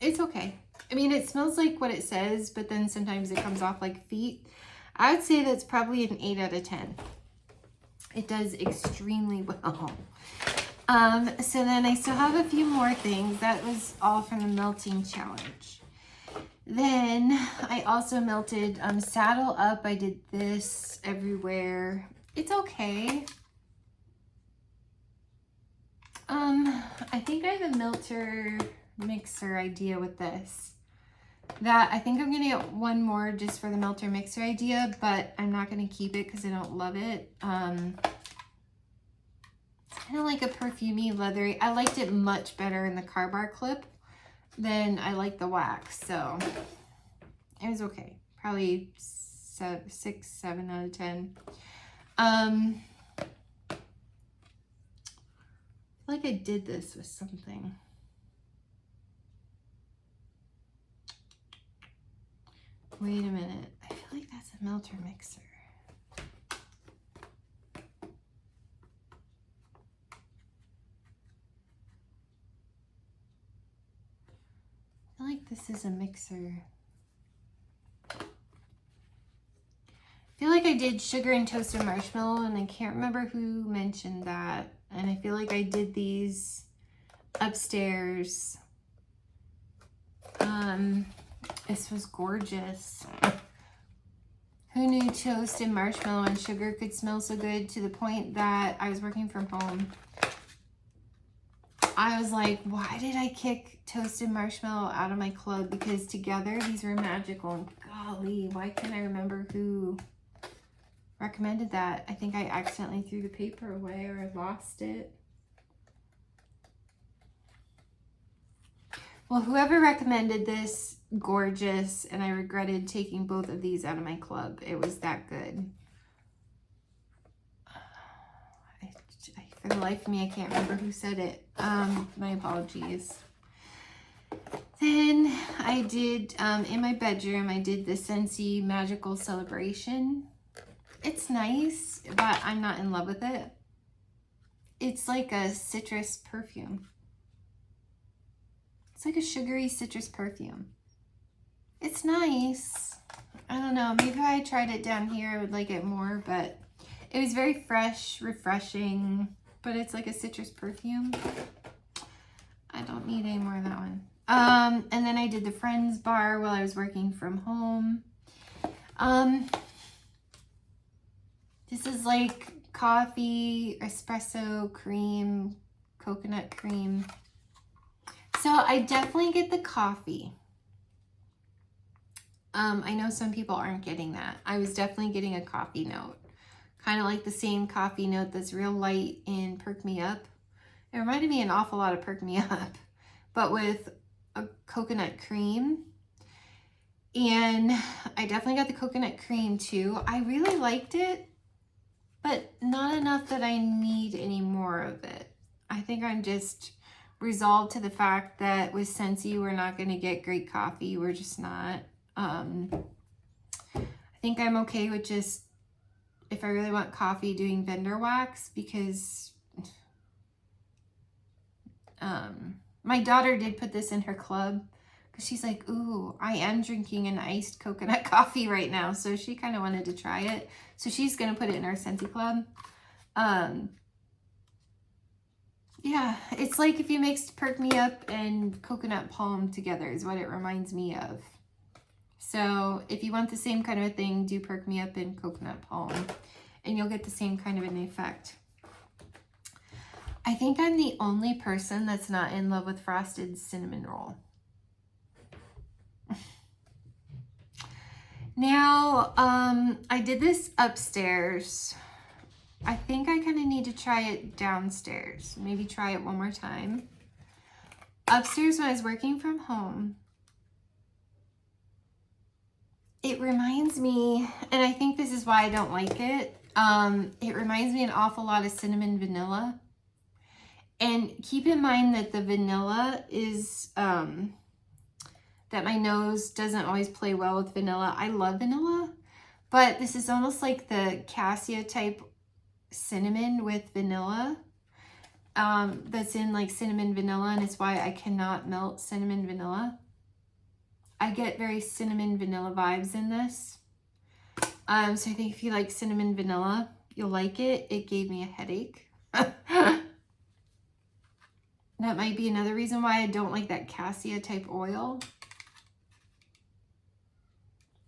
It's okay. I mean, it smells like what it says, but then sometimes it comes off like feet. I would say that's probably an 8 out of 10. It does extremely well. So then I still have a few more things. That was all from the melting challenge. Then I also melted Saddle Up. I did this everywhere. It's okay. I think I have a melter. mixer idea with this. That I think I'm gonna get one more just for the melter mixer idea, but I'm not gonna keep it because I don't love it. It's kind of like a perfumey leathery. I liked it much better in the car bar clip than I like the wax, so it was okay. Probably 6, 7 out of 10. I feel like I did this with something. Wait a minute. I feel like that's a melter mixer. I feel like this is a mixer. I feel like I did sugar and toasted marshmallow, and I can't remember who mentioned that. And I feel like I did these upstairs. This was gorgeous. Who knew toasted marshmallow and sugar could smell so good, to the point that I was working from home. I was like, why did I kick toasted marshmallow out of my club? Because together these were magical. And golly, why can't I remember who recommended that? I think I accidentally threw the paper away or lost it. Well, whoever recommended this, gorgeous, and I regretted taking both of these out of my club. It was that good. For the life of me, I can't remember who said it. My apologies. Then I did, in my bedroom, I did the Scentsy Magical Celebration. It's nice, but I'm not in love with it. It's like a citrus perfume. It's like a sugary citrus perfume. It's nice. I don't know. Maybe if I tried it down here, I would like it more, but it was very fresh, refreshing, but it's like a citrus perfume. I don't need any more of that one. And then I did the Friends bar while I was working from home. This is like coffee, espresso, cream, coconut cream. So I definitely get the coffee. I know some people aren't getting that. I was definitely getting a coffee note. Kind of like the same coffee note that's real light in Perk Me Up. It reminded me an awful lot of Perk Me Up, but with a coconut cream. And I definitely got the coconut cream too. I really liked it, but not enough that I need any more of it. I think I'm just resolved to the fact that with Scentsy, we're not going to get great coffee. We're just not. I think I'm okay with just, if I really want coffee, doing vendor wax, because my daughter did put this in her club because she's like, ooh, I am drinking an iced coconut coffee right now. So she kind of wanted to try it. So she's going to put it in our Scentsy club. Yeah, it's like if you mixed Perk Me Up and Coconut Palm together is what it reminds me of. So if you want the same kind of a thing, do Perk Me Up and Coconut Palm, and you'll get the same kind of an effect. I think I'm the only person that's not in love with Frosted Cinnamon Roll. Now, I did this upstairs. I think I kind of need to try it downstairs. Maybe try it one more time. Upstairs, when I was working from home, it reminds me, and I think this is why I don't like it, it reminds me an awful lot of cinnamon vanilla. And keep in mind that the vanilla is, that my nose doesn't always play well with vanilla. I love vanilla, but this is almost like the cassia type cinnamon with vanilla. That's in like cinnamon vanilla, and it's why I cannot melt cinnamon vanilla. I get very cinnamon vanilla vibes in this. So I think if you like cinnamon vanilla, you'll like it. It gave me a headache. That might be another reason why I don't like that cassia type oil.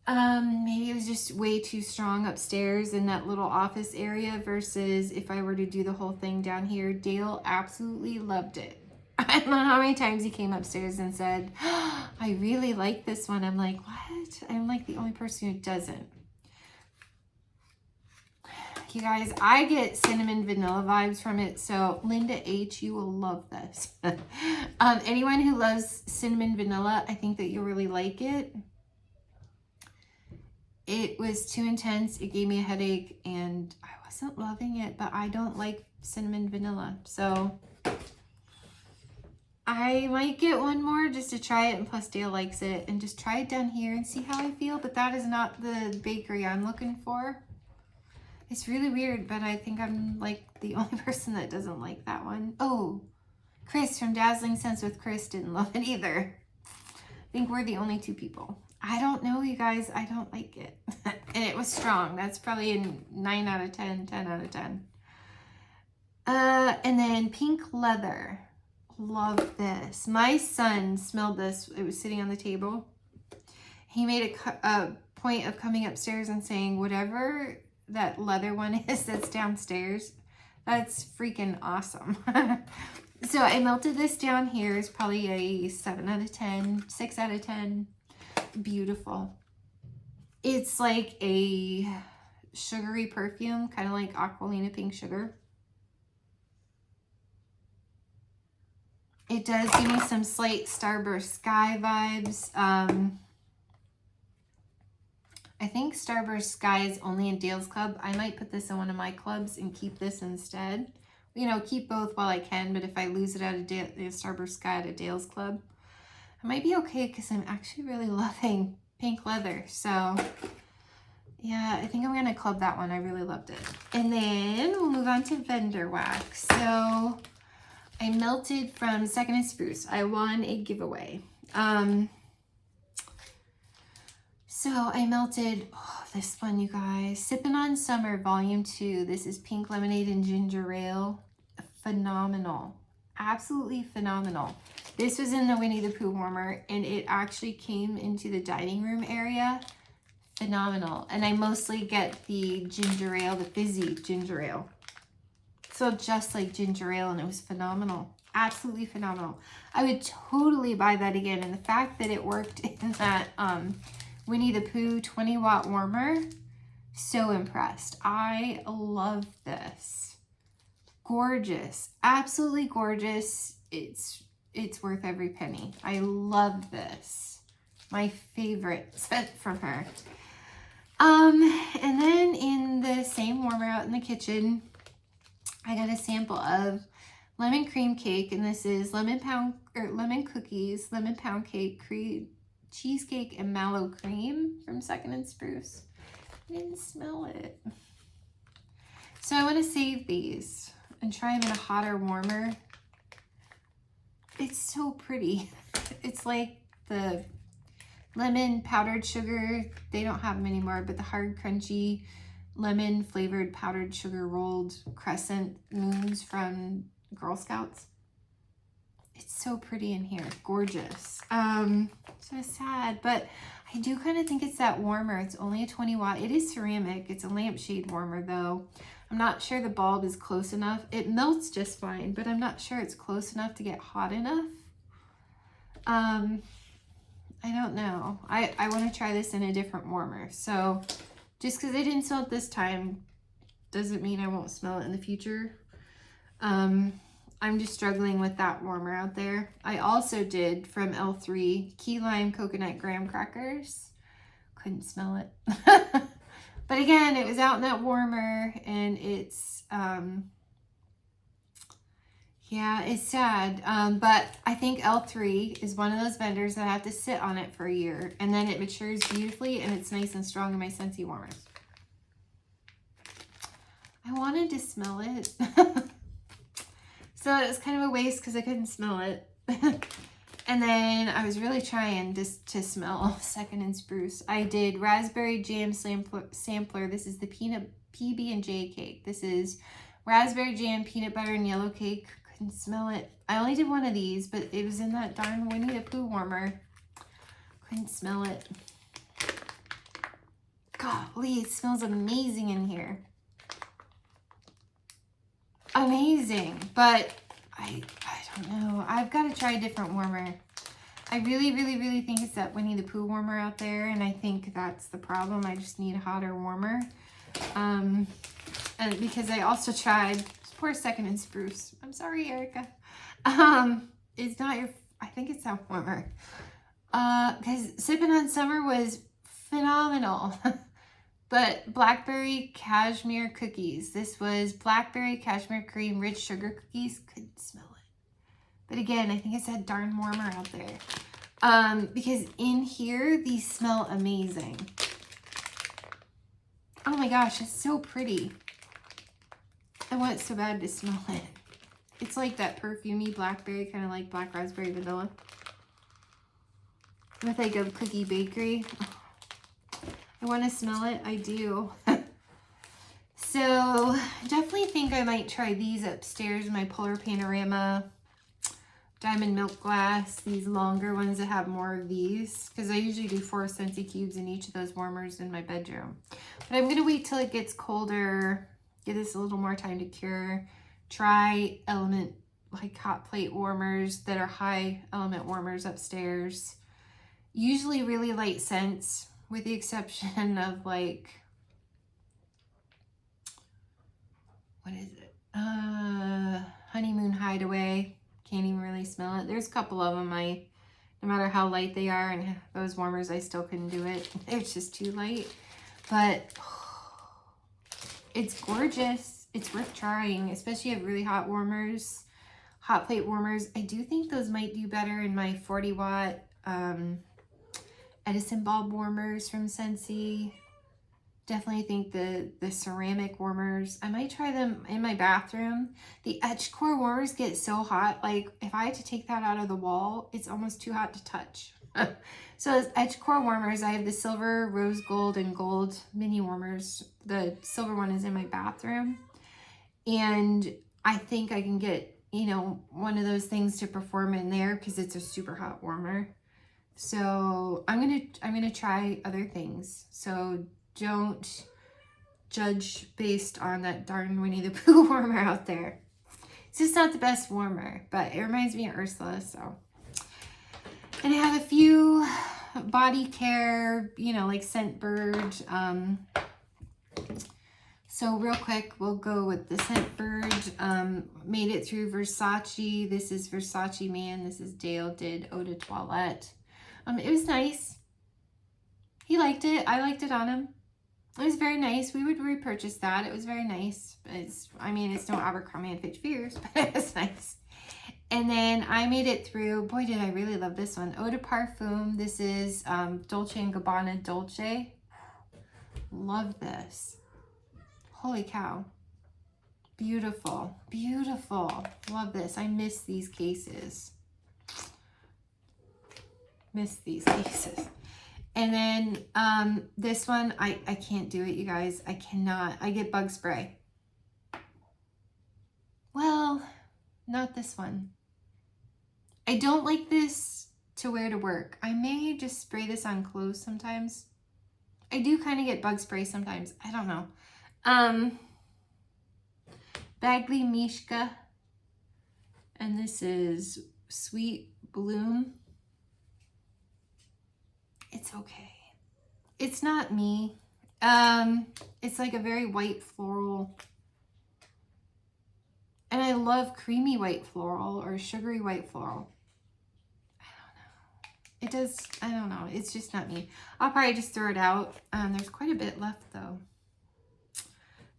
Maybe it was just way too strong upstairs in that little office area versus if I were to do the whole thing down here. Dale absolutely loved it. I don't know how many times he came upstairs and said, oh, I really like this one. I'm like, what? I'm like the only person who doesn't. You guys, I get cinnamon vanilla vibes from it. So Linda H, you will love this. Anyone who loves cinnamon vanilla, I think that you'll really like it. It was too intense. It gave me a headache and I wasn't loving it, but I don't like cinnamon vanilla. So I might get one more just to try it, and plus Dale likes it, and just try it down here and see how I feel. But that is not the bakery I'm looking for. It's really weird, but I think I'm like the only person that doesn't like that one. Oh, Chris from Dazzling Scents with Chris didn't love it either. I think we're the only two people. I don't know, you guys. I don't like it. And it was strong. That's probably a 9 out of 10, 10 out of 10. And then pink leather. Love this. My son smelled this. It was sitting on the table. He made a point of coming upstairs and saying, whatever that leather one is that's downstairs, that's freaking awesome. So I melted this down here. It's probably a 7 out of 10, 6 out of 10. Beautiful. It's like a sugary perfume, kind of like Aqualina Pink Sugar. It does give me some slight Starburst Sky vibes. I think Starburst Sky is only in Dale's club. I might put this in one of my clubs and keep this instead. You know, keep both while I can, but if I lose it out of Starburst Sky at a Dale's club, I might be okay because I'm actually really loving pink leather. So yeah, I think I'm gonna club that one. I really loved it. And then we'll move on to vendor wax. So I melted from Second and Spruce. I won a giveaway. So I melted this one, you guys. Sippin' on Summer Volume 2. This is pink lemonade and ginger ale. Phenomenal. Absolutely phenomenal. This was in the Winnie the Pooh warmer, and it actually came into the dining room area. Phenomenal. And I mostly get the ginger ale, the fizzy ginger ale. So just like ginger ale, and it was phenomenal. Absolutely phenomenal. I would totally buy that again. And the fact that it worked in that Winnie the Pooh 20-watt warmer, so impressed. I love this. Gorgeous. Absolutely gorgeous. It's worth every penny. I love this. My favorite scent from her. And then in the same warmer out in the kitchen, I got a sample of lemon cream cake, and this is lemon cookies, lemon pound cake, cheesecake, and mallow cream from Second and Spruce. I didn't smell it. So I want to save these and try them in a hotter warmer. It's so pretty. It's like the lemon powdered sugar. They don't have them anymore, but the hard, crunchy lemon flavored powdered sugar rolled crescent moons from Girl Scouts. It's so pretty in here. Gorgeous. So sad, but I do kind of think it's that warmer. It's only a 20 watt. It is ceramic. It's a lampshade warmer though. I'm not sure the bulb is close enough. It melts just fine, but I'm not sure it's close enough to get hot enough. I don't know. I want to try this in a different warmer. So just because I didn't smell it this time doesn't mean I won't smell it in the future. I'm just struggling with that warmer out there. I also did from L3 key lime coconut graham crackers. Couldn't smell it. But again, it was out in that warmer, and it's, yeah, it's sad. But I think L3 is one of those vendors that I have to sit on it for a year, and then it matures beautifully, and it's nice and strong in my Scentsy warmers. I wanted to smell it. So it was kind of a waste because I couldn't smell it. And then I was really trying just to smell Second and Spruce. I did raspberry jam sampler. This is the peanut PB&J cake. This is raspberry jam, peanut butter, and yellow cake. Couldn't smell it. I only did one of these, but it was in that darn Winnie the Pooh warmer. Couldn't smell it. Golly, it smells amazing in here. Amazing, but I don't know. I've got to try a different warmer. I really, really, really think it's that Winnie the Pooh warmer out there, and I think that's the problem. I just need a hotter warmer. And because I also tried, poor Second and Spruce. I'm sorry, Erica. It's not your, I think it's that warmer. Because Sippin' on Summer was phenomenal. But blackberry cashmere cookies. This was blackberry cashmere cream rich sugar cookies. Couldn't smell it. But again, I think it's that darn warmer out there. Because in here, these smell amazing. Oh my gosh, it's so pretty. I want it so bad to smell it. It's like that perfumey blackberry, kind of like black raspberry vanilla. With like a cookie bakery. I want to smell it. I do. So, definitely think I might try these upstairs in my Polar Panorama Diamond Milk Glass. These longer ones that have more of these. Because I usually do 4 Scentsy cubes in each of those warmers in my bedroom. But I'm going to wait till it gets colder. Give this a little more time to cure. Try element, like hot plate warmers that are high element warmers upstairs. Usually really light scents, with the exception of like, what is it? Honeymoon Hideaway. Can't even really smell it. There's a couple of them no matter how light they are, and those warmers, I still couldn't do it. It's just too light. But it's gorgeous. It's worth trying, especially if really hot warmers, hot plate warmers. I do think those might do better in my 40 watt Edison bulb warmers from Scentsy. Definitely think the ceramic warmers, I might try them in my bathroom. The etched core warmers get so hot, like if I had to take that out of the wall, it's almost too hot to touch. So as etched core warmers, I have the silver, rose gold, and gold mini warmers. The silver one is in my bathroom. And I think I can get, you know, one of those things to perform in there because it's a super hot warmer. So I'm gonna try other things. So don't judge based on that darn Winnie the Pooh warmer out there. It's just not the best warmer, but it reminds me of Ursula. So, and I have a few body care, you know, like Scentbird. So real quick, we'll go with the Scentbird. Made it through Versace. This is Versace Man. This is Dale did Eau de Toilette. It was nice. He liked it. I liked it on him. It was very nice. We would repurchase that. It was very nice. I mean, it's no Abercrombie and Fitch Fierce, but it was nice. And then I made it through, boy, did I really love this one. Eau de Parfum. This is Dolce & Gabbana Dolce. Love this. Holy cow. Beautiful. Beautiful. Love this. I miss these cases. Miss these cases. And then this one, I can't do it, you guys. I cannot. I get bug spray. Well, not this one. I don't like this to wear to work. I may just spray this on clothes sometimes. I do kind of get bug spray sometimes. I don't know. Bagley Mishka. And this is Sweet Bloom. It's okay. It's not me. It's like a very white floral. And I love creamy white floral or sugary white floral. It does, I don't know. It's just not me. I'll probably just throw it out. There's quite a bit left though.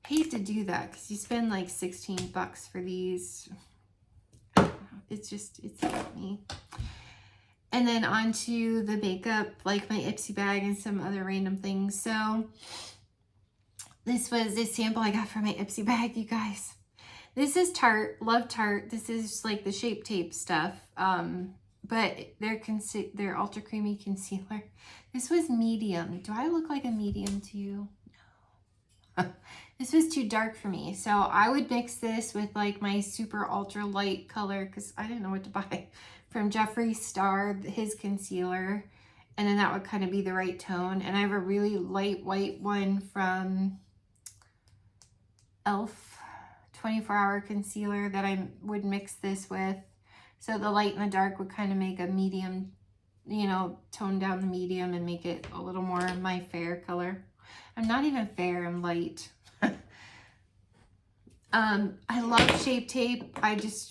Hate to do that because you spend like 16 bucks for these. I don't know. It's not me. And then onto the makeup, like my Ipsy bag and some other random things. So this was a sample I got from my Ipsy bag, you guys. This is Tarte, love Tarte. This is like the Shape Tape stuff. But their ultra creamy concealer. This was medium. Do I look like a medium to you? No. This was too dark for me. So I would mix this with like my super ultra light color because I didn't know what to buy from Jeffree Star, his concealer. And then that would kind of be the right tone. And I have a really light white one from e.l.f. 24-hour concealer that I would mix this with. So the light and the dark would kind of make a medium, you know, tone down the medium and make it a little more my fair color. I'm not even fair, I'm light. I love Shape Tape.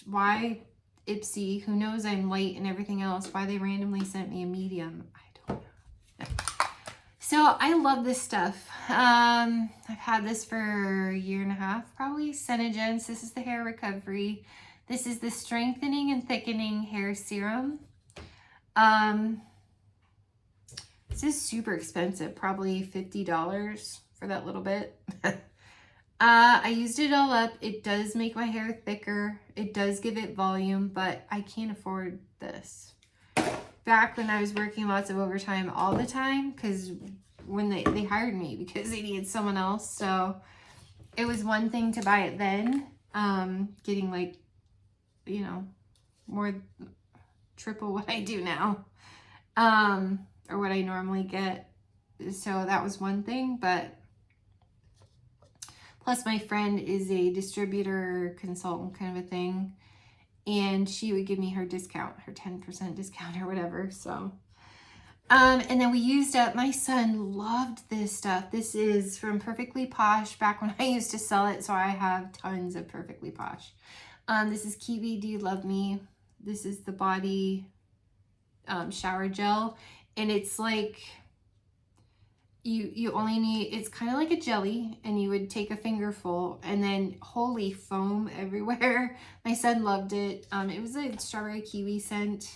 Why Ipsy, who knows I'm light and everything else, why they randomly sent me a medium, I don't know. So I love this stuff. I've had this for a year and a half, probably. Scentsy. This is the hair recovery. This is the strengthening and thickening hair serum. This is super expensive, probably $50 for that little bit. I used it all up. It does make my hair thicker. It does give it volume, but I can't afford this. Back when I was working lots of overtime all the time, because when they hired me because they needed someone else. So it was one thing to buy it then, getting like, you know, more triple what I do now, or what I normally get. So that was one thing, but plus my friend is a distributor consultant kind of a thing, and she would give me her discount, her 10% discount or whatever. So, and then we used up, my son loved this stuff. This is from Perfectly Posh, back when I used to sell it. So I have tons of Perfectly Posh. This is Kiwi Do You Love Me? This is the body shower gel. And it's like, you only need, it's kind of like a jelly, and you would take a fingerful and then holy foam everywhere. My son loved it. It was a strawberry kiwi scent.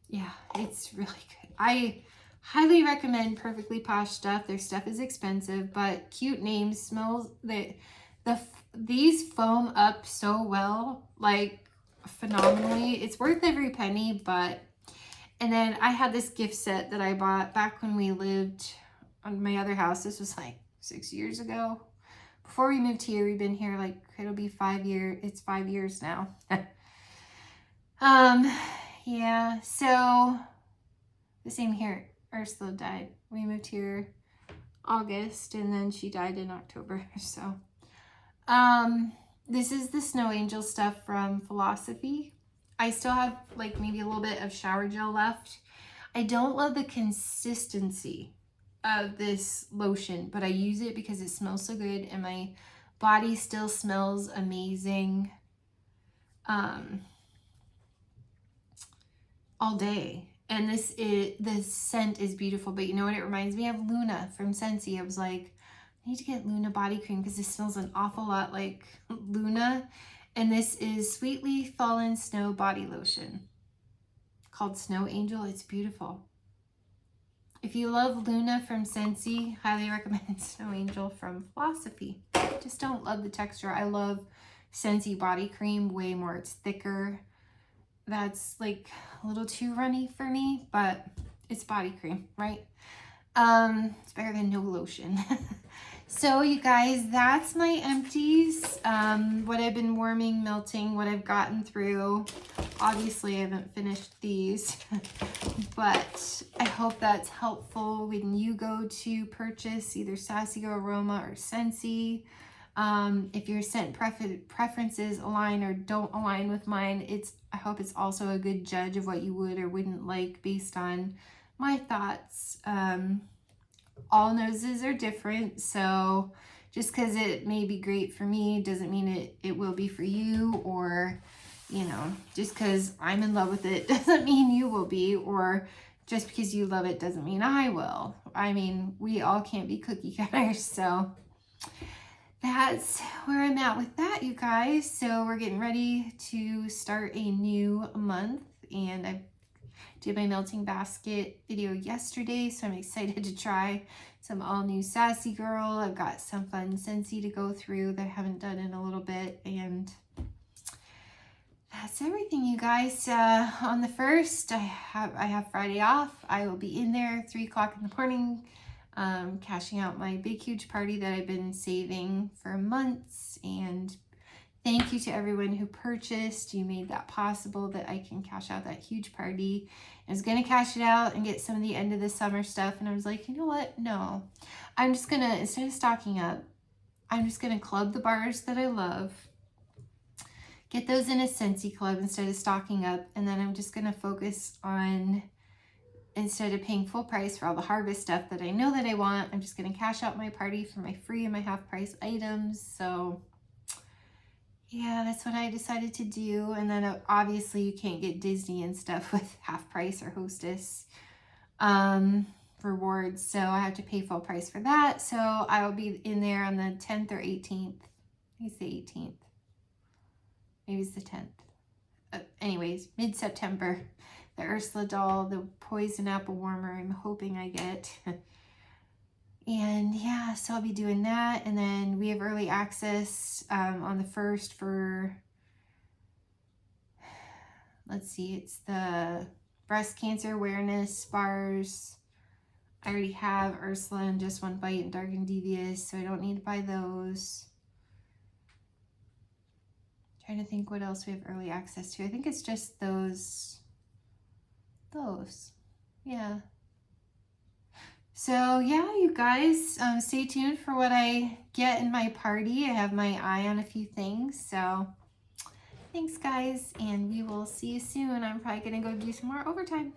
Yeah, it's really good. I highly recommend Perfectly Posh stuff. Their stuff is expensive, but cute names, smells, these foam up so well, like phenomenally. It's worth every penny. But and then I had this gift set that I bought back when we lived on my other house. This was like 6 years ago. Before we moved here, we've been here like, it'll be 5 years. It's 5 years now. Yeah, so the same here. Ursula died. We moved here August, and then she died in October. So, this is the Snow Angel stuff from Philosophy. I still have like maybe a little bit of shower gel left. I don't love the consistency of this lotion, but I use it because it smells so good and my body still smells amazing all day. And the scent is beautiful, but you know what? It reminds me of Luna from Scentsy. I was like, I need to get Luna body cream because this smells an awful lot like Luna. And this is Sweetly Fallen Snow body lotion called Snow Angel. It's beautiful. If you love Luna from Scentsy, highly recommend Snow Angel from Philosophy. Just don't love the texture. I love Scentsy body cream way more. It's thicker. That's like a little too runny for me, but it's body cream, right? It's better than no lotion. So you guys, that's my empties. What I've been warming, melting, what I've gotten through. Obviously, I haven't finished these, but I hope that's helpful when you go to purchase either Sassy Girl Aroma or Scentsy. If your scent preferences align or don't align with mine, I hope it's also a good judge of what you would or wouldn't like based on my thoughts. All noses are different, so just because it may be great for me doesn't mean it will be for you, or, you know, just because I'm in love with it doesn't mean you will be, or just because you love it doesn't mean I will. I mean, we all can't be cookie cutters, so that's where I'm at with that, you guys. So we're getting ready to start a new month, and I did my melting basket video yesterday, so I'm excited to try some all new Sassy Girl. I've got some fun Scentsy to go through that I haven't done in a little bit, and that's everything, you guys. On the 1st, I have Friday off. I will be in there 3 o'clock in the morning, cashing out my big huge party that I've been saving for months. And thank you to everyone who purchased. You made that possible, that I can cash out that huge party. I was going to cash it out and get some of the end of the summer stuff. And I was like, you know what? No, I'm just going to, instead of stocking up, I'm just going to club the bars that I love, get those in a Scentsy club instead of stocking up, and then I'm just going to focus on, instead of paying full price for all the harvest stuff that I know that I want, I'm just going to cash out my party for my free and my half price items. So yeah, that's what I decided to do. And then obviously you can't get Disney and stuff with half price or Hostess rewards, so I have to pay full price for that. So I will be in there on the 10th or 18th. I think it's the 18th. Maybe it's the 10th. Anyways, mid-September. The Ursula doll, the poison apple warmer, I'm hoping I get. And yeah, so I'll be doing that. And then we have early access on the 1st for, let's see, it's the breast cancer awareness bars. I already have Ursula and Just One Bite and Dark and Devious, so I don't need to buy those. Trying to think what else we have early access to. I think it's just those. Yeah. So yeah, you guys, stay tuned for what I get in my party. I have my eye on a few things, so thanks guys, and we will see you soon. I'm probably gonna go do some more overtime.